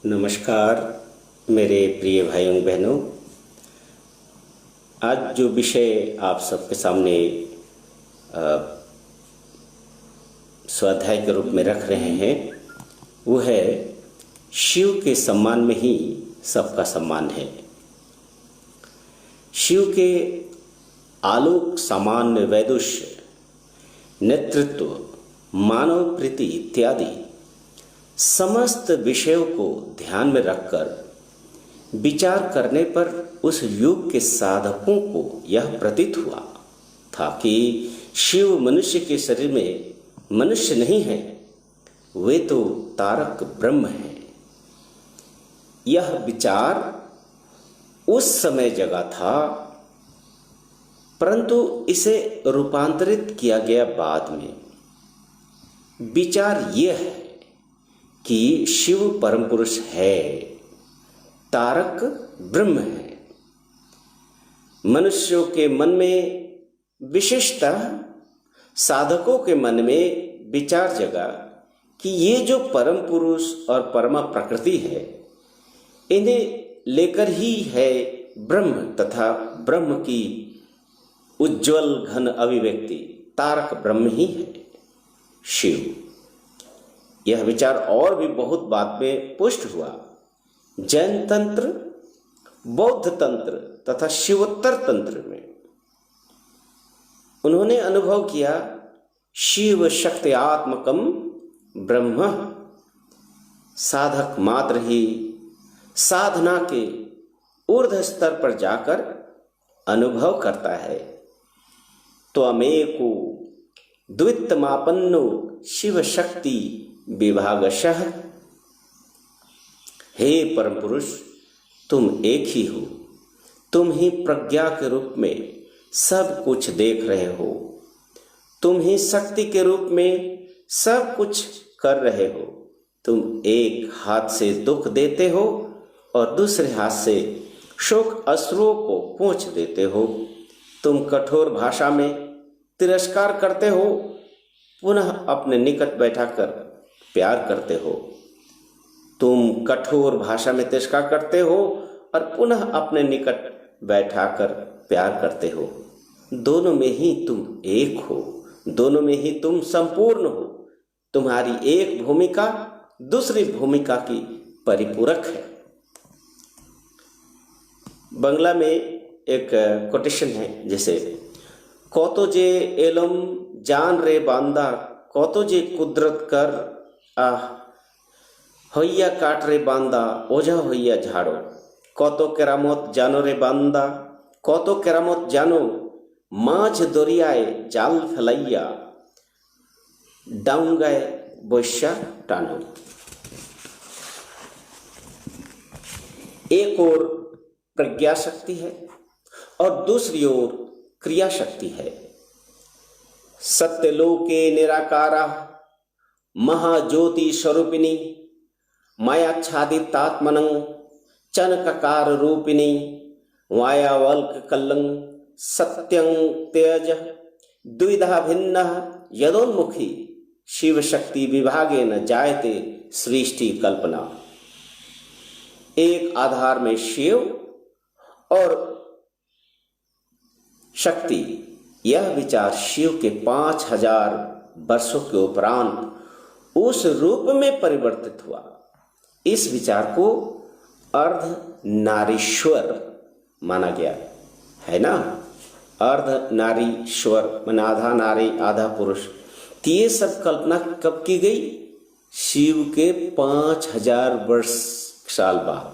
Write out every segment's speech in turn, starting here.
नमस्कार मेरे प्रिय भाइयों बहनों। आज जो विषय आप सबके सामने स्वाध्याय के रूप में रख रहे हैं वो है शिव के सम्मान में ही सबका सम्मान है। शिव के आलोक, सामान्य, वैदुष्य, नेतृत्व, मानव प्रीति इत्यादि समस्त विषयों को ध्यान में रखकर विचार करने पर उस युग के साधकों को यह प्रतीत हुआ था कि शिव मनुष्य के शरीर में मनुष्य नहीं है, वे तो तारक ब्रह्म हैं। यह विचार उस समय जगा था, परंतु इसे रूपांतरित किया गया बाद में। विचार यह है कि शिव परम पुरुष है, तारक ब्रह्म है। मनुष्यों के मन में, विशेषतः साधकों के मन में विचार जगा कि ये जो परम पुरुष और परमा प्रकृति है, इन्हें लेकर ही है ब्रह्म तथा ब्रह्म की उज्जवल घन अभिव्यक्ति तारक ब्रह्म ही है शिव। यह विचार और भी बहुत बाद में पुष्ट हुआ। जैन तंत्र, बौद्ध तंत्र तथा शिवोत्तर तंत्र में उन्होंने अनुभव किया शिव शक्ति आत्मकम ब्रह्म। साधक मात्र ही साधना के ऊर्ध्व स्तर पर जाकर अनुभव करता है। तो अमेको द्वित्वमापन्नो शिव शक्ति विभागशः। हे परम पुरुष, तुम एक ही हो, तुम ही प्रज्ञा के रूप में सब कुछ देख रहे हो, तुम ही शक्ति के रूप में सब कुछ कर रहे हो। तुम एक हाथ से दुख देते हो और दूसरे हाथ से शोक अश्रुओं को पोंछ देते हो। तुम कठोर भाषा में तिरस्कार करते हो, पुनः अपने निकट बैठाकर प्यार करते हो। तुम कठोर भाषा में तिरस्कार करते हो और पुनः अपने निकट बैठाकर प्यार करते हो। दोनों में ही तुम एक हो, दोनों में ही तुम संपूर्ण हो। तुम्हारी एक भूमिका दूसरी भूमिका की परिपूरक है। बांग्ला में एक कोटेशन है, जैसे कतो जे एलम जान रे बांदा, कतो जे कुदरत कर হইয়া কাট রে বান্দা, ওঝা হইয়া ঝাড়ো। কত কেরামত জানো রে বান্দা, কত কেরামত জানো, মাঝ দরিয়ায় জাল ফেলাইয়া ডাউঙ্গায় বৈশা টানো। एक ओर प्रज्ञा शक्ति है और दूसरी ओर क्रिया शक्ति है। सत्यलोके निराकारा महाज्योति स्वरूपिणी मायाच्छादितात्मनं चनककार रूपिणी वायावल्क कल्लं सत्यं तेज द्विधा भिन्नः यदोन्मुखी शिव शक्ति विभागेन जायते सृष्टि कल्पना। एक आधार में शिव और शक्ति, यह विचार शिव के 5000 वर्षों के उपरांत उस रूप में परिवर्तित हुआ। इस विचार को अर्ध नारीश्वर माना गया है ना। अर्ध नारीश्वर माने आधा नारी आधा पुरुष। तो ये सब कल्पना कब की गई? शिव के 5000 वर्ष साल बाद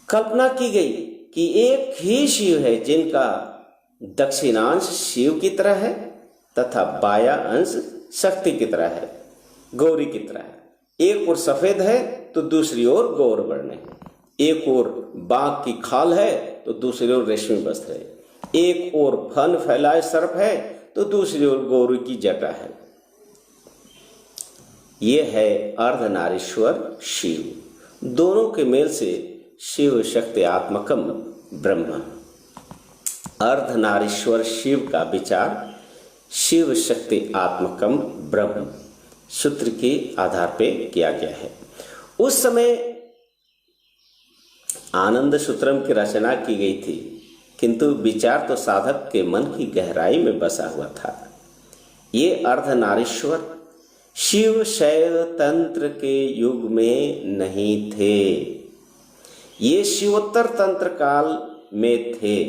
कल्पना की गई कि एक ही शिव है जिनका दक्षिणांश शिव की तरह है तथा बाया अंश शक्ति की तरह है, गौरी की तरह है। एक ओर सफेद है तो दूसरी ओर गौर वर्ण है। एक ओर बाघ की खाल है तो दूसरी ओर रेशमी वस्त्र है। एक ओर फन फैलाए सर्प है तो दूसरी ओर गौरी की जटा है। यह है अर्धनारीश्वर शिव। दोनों के मेल से शिव शक्ति आत्मकम ब्रह्म। अर्धनारीश्वर शिव का विचार शिव शक्ति आत्मकम ब्रह्म सूत्र के आधार पे किया गया है। उस समय आनंद सूत्रम की रचना की गई थी, किंतु विचार तो साधक के मन की गहराई में बसा हुआ था। ये अर्धनारीश्वर शिव शैव तंत्र के युग में नहीं थे, ये शिवोत्तर तंत्र काल में थे।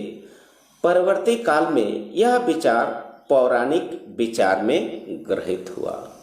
परवर्ती काल में यह विचार पौराणिक विचार में ग्रहित हुआ।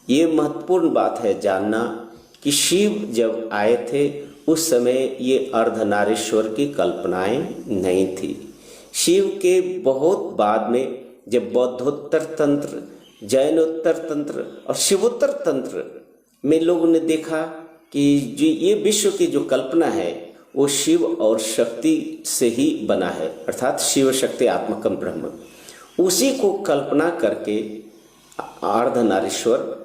ये महत्वपूर्ण बात है जानना कि शिव जब आए थे उस समय ये अर्धनारीश्वर की कल्पनाएं नहीं थी। शिव के बहुत बाद में जब बौद्धोत्तर तंत्र, जैनोत्तर तंत्र और शिवोत्तर तंत्र में लोगों ने देखा कि जो ये विश्व की जो कल्पना है वो शिव और शक्ति से ही बना है, अर्थात शिव शक्ति आत्मकम ब्रह्म, उसी को कल्पना करके अर्धनारीश्वर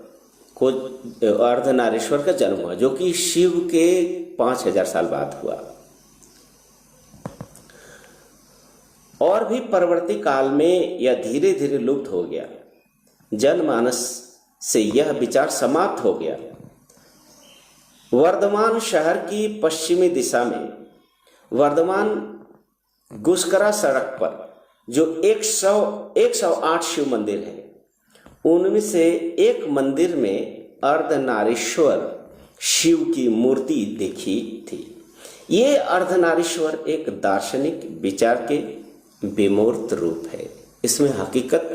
का जन्म हुआ, जो कि शिव के 5000 साल बाद हुआ। और भी परवर्ती काल में यह धीरे धीरे लुप्त हो गया। जनमानस से यह विचार समाप्त हो गया। वर्धमान शहर की पश्चिमी दिशा में वर्धमान गुस्करा सड़क पर जो 108 शिव मंदिर है, उनमें से एक मंदिर में अर्धनारीश्वर शिव की मूर्ति देखी थी। ये अर्धनारीश्वर एक दार्शनिक विचार के विमूर्त रूप है, इसमें हकीकत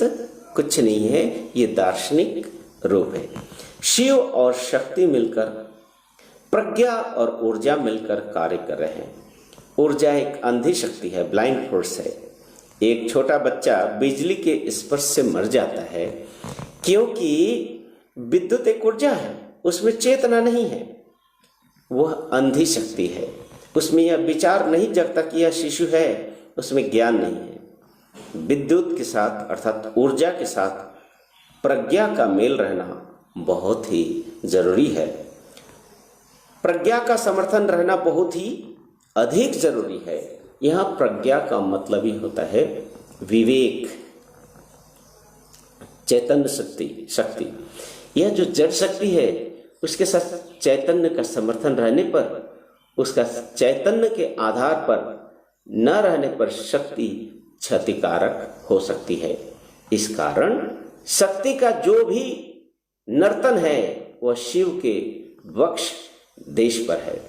कुछ नहीं है, ये दार्शनिक रूप है। शिव और शक्ति मिलकर, प्रज्ञा और ऊर्जा मिलकर कार्य कर रहे हैं। ऊर्जा एक अंधी शक्ति है, ब्लाइंड फोर्स है। एक छोटा बच्चा बिजली के स्पर्श से मर जाता है क्योंकि विद्युत एक ऊर्जा है, उसमें चेतना नहीं है, वह अंधी शक्ति है। उसमें यह विचार नहीं जगता कि यह शिशु है, उसमें ज्ञान नहीं है। विद्युत के साथ अर्थात ऊर्जा के साथ प्रज्ञा का मेल रहना बहुत ही जरूरी है। प्रज्ञा का समर्थन रहना बहुत ही अधिक जरूरी है। यहाँ प्रज्ञा का मतलब ही होता है विवेक, चैतन्य शक्ति। यह जो जड़ शक्ति है उसके साथ चैतन्य का समर्थन रहने पर, उसका चैतन्य के आधार पर न रहने पर शक्ति क्षतिकारक हो सकती है। इस कारण शक्ति का जो भी नर्तन है वह शिव के वक्ष देश पर है।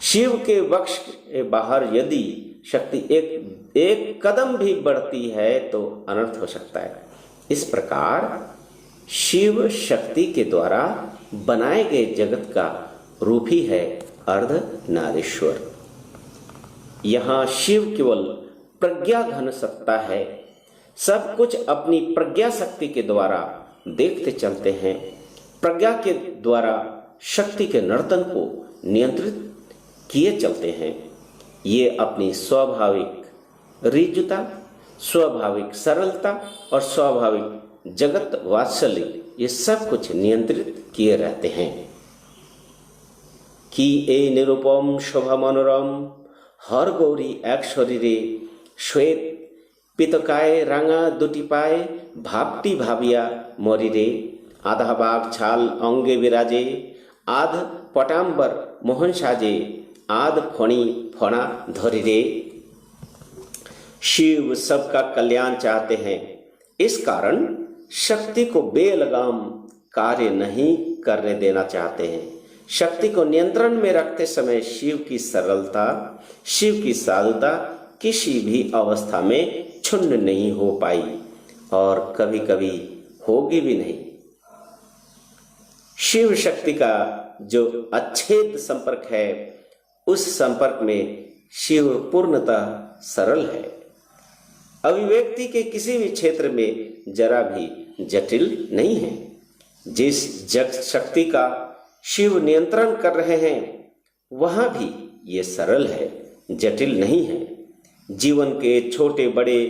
शिव के वक्ष के बाहर यदि शक्ति एक कदम भी बढ़ती है तो अनर्थ हो सकता है। इस प्रकार शिव शक्ति के द्वारा बनाए गए जगत का रूप ही है अर्धनारीश्वर। यहाँ शिव केवल प्रज्ञा घन सत्ता है। सब कुछ अपनी प्रज्ञा शक्ति के द्वारा देखते चलते हैं। प्रज्ञा के द्वारा शक्ति के नर्तन को नियंत्रित किए चलते हैं। ये अपनी स्वाभाविक ऋजुता, स्वाभाविक सरलता और स्वाभाविक जगत वात्सल्य, ये सब कुछ नियंत्रित किए रहते हैं। कि ए निरुपम शोभा मनोरम हर गौरी एक शरीरे श्वेत पितकाय रांगा दुटी पाए भापटी भाविया मरिरे आधा बाग छाल अंगे विराजे आध पटाम्बर मोहन साजे आध फणी फणा धरिरे। शिव सबका कल्याण चाहते हैं, इस कारण शक्ति को बेलगाम कार्य नहीं करने देना चाहते हैं। शक्ति को नियंत्रण में रखते समय शिव की सरलता, शिव की साधुता किसी भी अवस्था में क्षुण्ण नहीं हो पाई और कभी कभी होगी भी नहीं। शिव शक्ति का जो अच्छेद संपर्क है, उस संपर्क में शिव पूर्णतः सरल है। अभिव्यक्ति के किसी भी क्षेत्र में जरा भी जटिल नहीं है। जिस जग शक्ति का शिव नियंत्रण कर रहे हैं वहां भी ये सरल है, जटिल नहीं है। जीवन के छोटे बड़े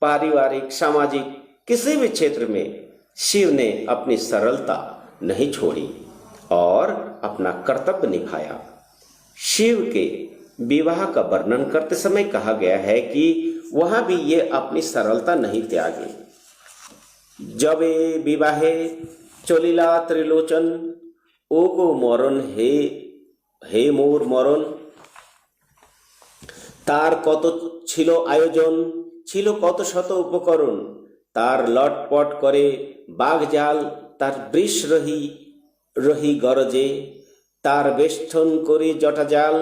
पारिवारिक सामाजिक किसी भी क्षेत्र में शिव ने अपनी सरलता नहीं छोड़ी और अपना कर्तव्य निभाया। शिव के विवाह का वर्णन करते समय कहा गया है कि वहां भी ये अपनी सरलता नहीं त्यागे। जब विवाहे চলিলা ত্রিলোচন, ও গো মরণ হে হে মোর মরণ। তার কত ছিল আয়োজন, ছিল কত শত উপকরণ, তার লটপট করে বাঘজাল, তার বৃষ রহি রহি গরজে, তার বেষ্টন করে জটাজাল,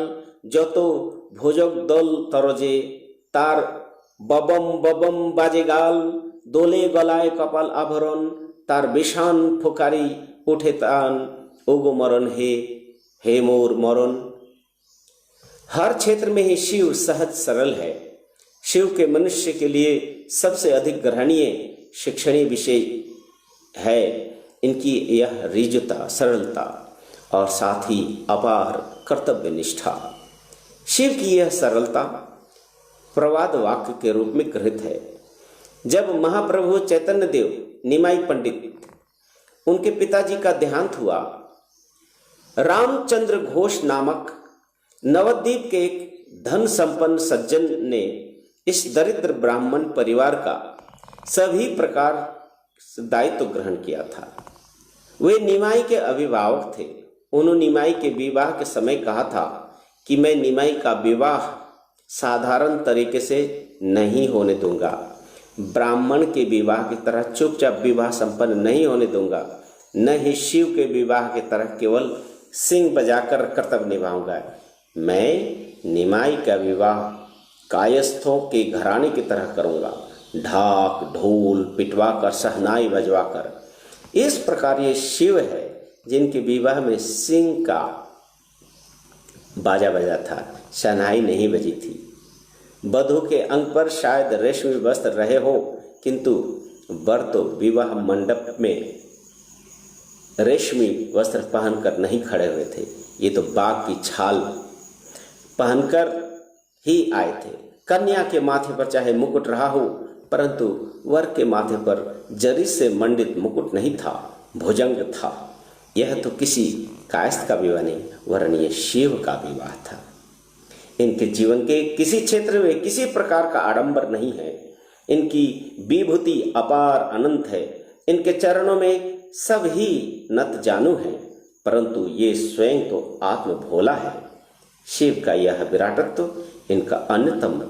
যত ভোজক দল তরজে, তার ববম ববম বাজে গাল, দোলে গলায় কপাল আভরণ, তার বিষান ফোকারি उठे तान, ओगो मरण हे मोर मरण। हर क्षेत्र में ही शिव सहज सरल है। शिव के मनुष्य के लिए सबसे अधिक ग्रहणीय शिक्षणीय विषय है इनकी यह ऋजुता, सरलता और साथ ही अपार कर्तव्य निष्ठा। शिव की यह सरलता प्रवाद वाक्य के रूप में गृहीत है। जब महाप्रभु चैतन्य देव निमाई पंडित उनके पिताजी का देहांत हुआ, रामचंद्र घोष नामक नवद्वीप के एक धन संपन्न सज्जन ने इस दरिद्र ब्राह्मण परिवार का सभी प्रकार दायित्व ग्रहण किया था। वे निमाई के अभिभावक थे। उन्होंने निमाई के विवाह के समय कहा था कि मैं निमाई का विवाह साधारण तरीके से नहीं होने दूंगा, ब्राह्मण के विवाह की तरह चुपचाप विवाह संपन्न नहीं होने दूंगा, न ही शिव के विवाह की तरह केवल सिंह बजाकर कर्तव्य निभाऊंगा। मैं निमाई का विवाह कायस्थों के घराने की तरह करूंगा, ढाक ढोल पिटवाकर सहनाई बजवाकर। इस प्रकार ये शिव है जिनके विवाह में सिंह का बाजा बजा था, शहनाई नहीं बजी थी। वधू के अंग पर शायद रेशमी वस्त्र रहे हो, किंतु वर तो विवाह मंडप में रेशमी वस्त्र पहनकर नहीं खड़े हुए थे। ये तो बाघ की छाल पहनकर ही आए थे। कन्या के माथे पर चाहे मुकुट रहा हो, परंतु वर के माथे पर जरी से मंडित मुकुट नहीं था, भुजंग था। यह तो किसी कायस्थ का विवाह नहीं, वरन ये शिव का विवाह था। इनके जीवन के किसी क्षेत्र में किसी प्रकार का आडंबर नहीं है। इनकी विभूति अपार अनंत है। इनके चरणों में सब ही नत जानू है, परंतु ये स्वयं तो आत्म भोला है। शिव का यह विराटत्व इनका अन्यतम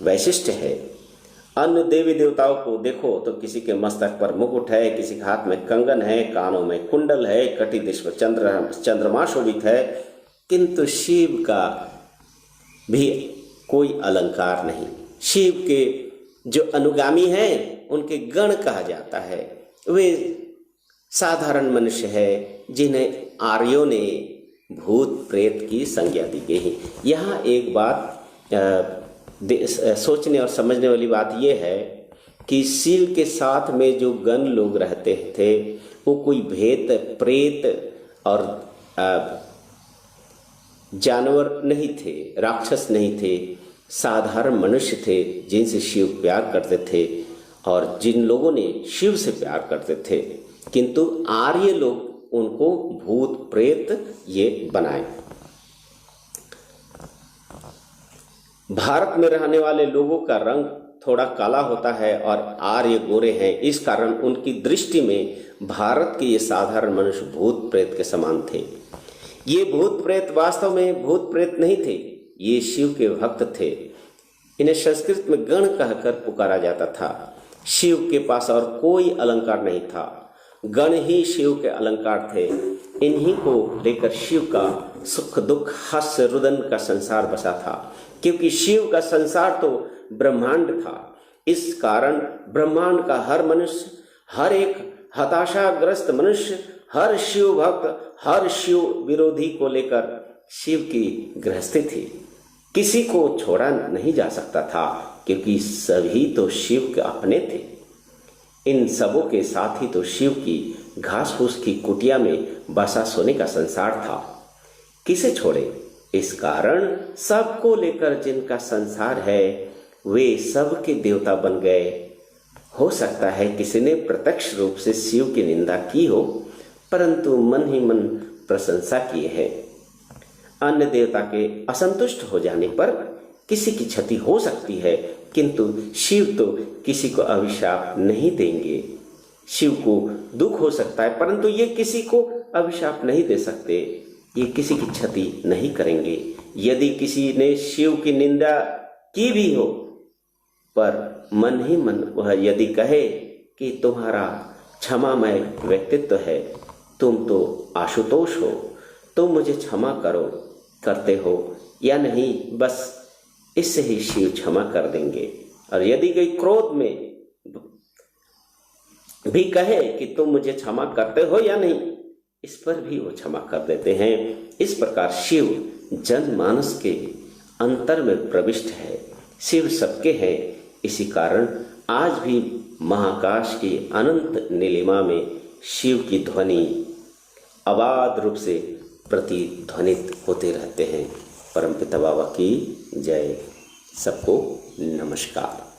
वैशिष्ट्य है। अन्य देवी देवताओं को देखो तो किसी के मस्तक पर मुकुट है, किसी के हाथ में कंगन है, कानों में कुंडल है, कटी देश पर चंद्रमा शोभित है, किंतु शिव का भी कोई अलंकार नहीं। शिव के जो अनुगामी हैं उनके गण कहा जाता है। वे साधारण मनुष्य है जिन्हें आर्यों ने भूत प्रेत की संज्ञा दी गई है। यहाँ एक बात सोचने और समझने वाली बात यह है कि शिव के साथ में जो गण लोग रहते थे वो कोई भेद प्रेत और जानवर नहीं थे, राक्षस नहीं थे, साधारण मनुष्य थे जिनसे शिव प्यार करते थे और जिन लोगों ने शिव से प्यार करते थे। किंतु आर्य लोग उनको भूत प्रेत ये बनाए। भारत में रहने वाले लोगों का रंग थोड़ा काला होता है और आर्य गोरे हैं। इस कारण उनकी दृष्टि में भारत के ये साधारण मनुष्य भूत प्रेत के समान थे। ये भूत प्रेत वास्तव में भूत प्रेत नहीं थे, ये शिव के भक्त थे। इन्हें संस्कृत में गण कहकर पुकारा जाता था। शिव के पास और कोई अलंकार नहीं था, गण ही शिव के अलंकार थे। इन्हीं को लेकर शिव का सुख दुख हास्य रुदन का संसार बसा था, क्योंकि शिव का संसार तो ब्रह्मांड था। इस कारण ब्रह्मांड का हर मनुष्य, हर एक हताशाग्रस्त मनुष्य, हर शिव भक्त, हर शिव विरोधी को लेकर शिव की गृहस्थी थी। किसी को छोड़ा नहीं जा सकता था, क्योंकि सभी तो शिव के अपने थे। इन सबों के साथ ही तो शिव की घास फूस की कुटिया में बसा सोने का संसार था। किसे छोड़े? इस कारण सबको लेकर जिनका संसार है वे सबके देवता बन गए। हो सकता है किसी ने प्रत्यक्ष रूप से शिव की निंदा की हो, परंतु मन ही मन प्रशंसा किए है। अन्य देवता के असंतुष्ट हो जाने पर किसी की क्षति हो सकती है, किंतु शिव तो किसी को अभिशाप नहीं देंगे। शिव को दुख हो सकता है, परंतु ये किसी को अभिशाप नहीं दे सकते, ये किसी की क्षति नहीं करेंगे। यदि किसी ने शिव की निंदा की भी हो, पर मन ही मन वह यदि कहे कि तुम्हारा क्षमामय व्यक्तित्व है, तुम तो आशुतोष हो, तुम मुझे क्षमा करो, करते हो या नहीं, बस इससे ही शिव क्षमा कर देंगे। और यदि कोई क्रोध में भी कहे कि तुम मुझे क्षमा करते हो या नहीं, इस पर भी वो क्षमा कर देते हैं। इस प्रकार शिव जनमानस के अंतर में प्रविष्ट है, शिव सबके है। इसी कारण आज भी महाकाश की अनंत नीलिमा में शिव की ध्वनि अबाध रूप से प्रतिध्वनित होते रहते हैं। परमपिता बाबा की जय। सबको नमस्कार।